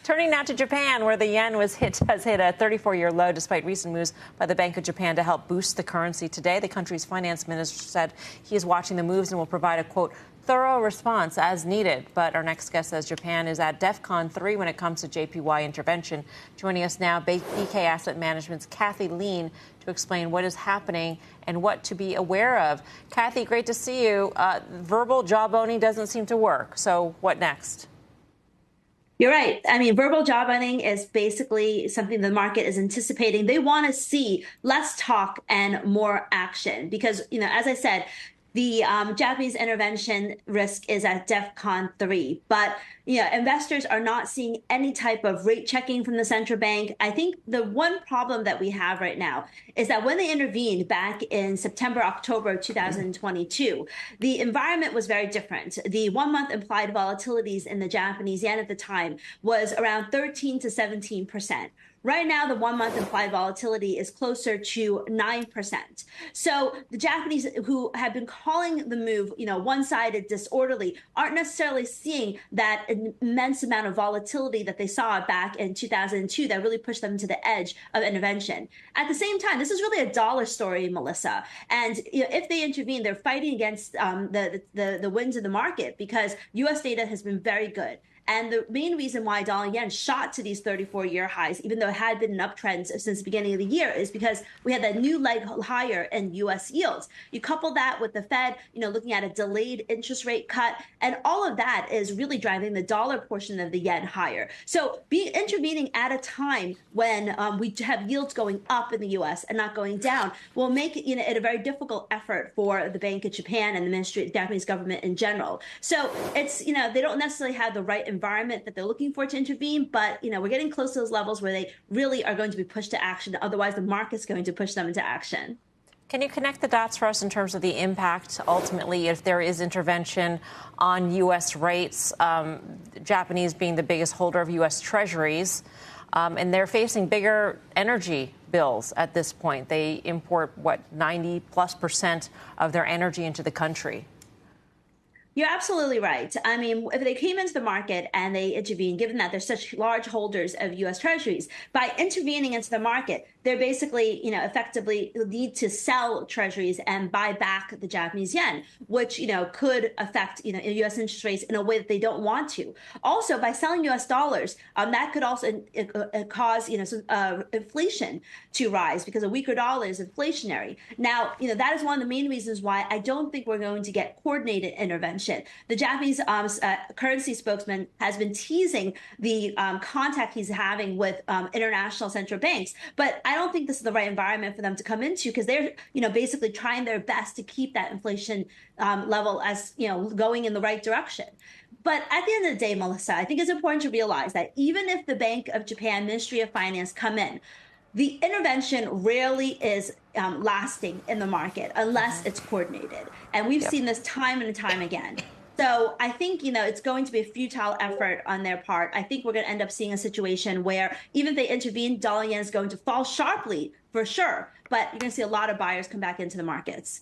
Turning now to Japan, where the yen has hit a 34-year low despite recent moves by the Bank of Japan to help boost the currency. Today, the country's finance minister said he is watching the moves and will provide a, quote, thorough response as needed. But our next guest says Japan is at DEFCON 3 when it comes to JPY intervention. Joining us now, BK Asset Management's Kathy Lien to explain what is happening and what to be aware of. Kathy, great to see you. Verbal jawboning doesn't seem to work. So what next? You're right. I mean, verbal jawboning is basically something the market is anticipating. They want to see less talk and more action because, as I said, the Japanese intervention risk is at DEFCON 3, but investors are not seeing any type of rate checking from the central bank. I think the one problem that we have right now is that when they intervened back in September, October 2022, the environment was very different. The 1 month implied volatilities in the Japanese yen at the time was around 13 to 17%. Right now, the 1 month implied volatility is closer to 9%. So the Japanese, who have been calling the move, one-sided, disorderly, aren't necessarily seeing that immense amount of volatility that they saw back in 2002 that really pushed them to the edge of intervention. At the same time, this is really a dollar story, Melissa. And if they intervene, they're fighting against the winds of the market because U.S. data has been very good. And the main reason why dollar yen shot to these 34-year highs, even though it had been an uptrend since the beginning of the year, is because we had that new leg higher in U.S. yields. You couple that with the Fed, looking at a delayed interest rate cut, and all of that is really driving the dollar portion of the yen higher. So intervening at a time when we have yields going up in the U.S. and not going down will make it a very difficult effort for the Bank of Japan and the Japanese government in general. So it's, they don't necessarily have the right environment that they're looking for to intervene, but we're getting close to those levels where they really are going to be pushed to action. Otherwise, the market's going to push them into action. Can you connect the dots for us in terms of the impact, ultimately, if there is intervention on U.S. rates, Japanese being the biggest holder of U.S. treasuries, and they're facing bigger energy bills at this point. They import, 90+% of their energy into the country. You're absolutely right. I mean, if they came into the market and they intervened, given that they're such large holders of U.S. treasuries, by intervening into the market, they're basically, effectively need to sell treasuries and buy back the Japanese yen, which, could affect, U.S. interest rates in a way that they don't want to. Also, by selling U.S. dollars, that could also cause, inflation to rise because a weaker dollar is inflationary. Now, that is one of the main reasons why I don't think we're going to get coordinated intervention. The Japanese currency spokesman has been teasing the contact he's having with international central banks, but I don't think this is the right environment for them to come into because they're, basically trying their best to keep that inflation level as, going in the right direction. But at the end of the day, Melissa, I think it's important to realize that even if the Bank of Japan, Ministry of Finance come in, the intervention rarely is lasting in the market unless it's coordinated. And we've seen this time and time again. So I think, it's going to be a futile effort on their part. I think we're going to end up seeing a situation where even if they intervene, dollar yen is going to fall sharply for sure. But you're going to see a lot of buyers come back into the markets.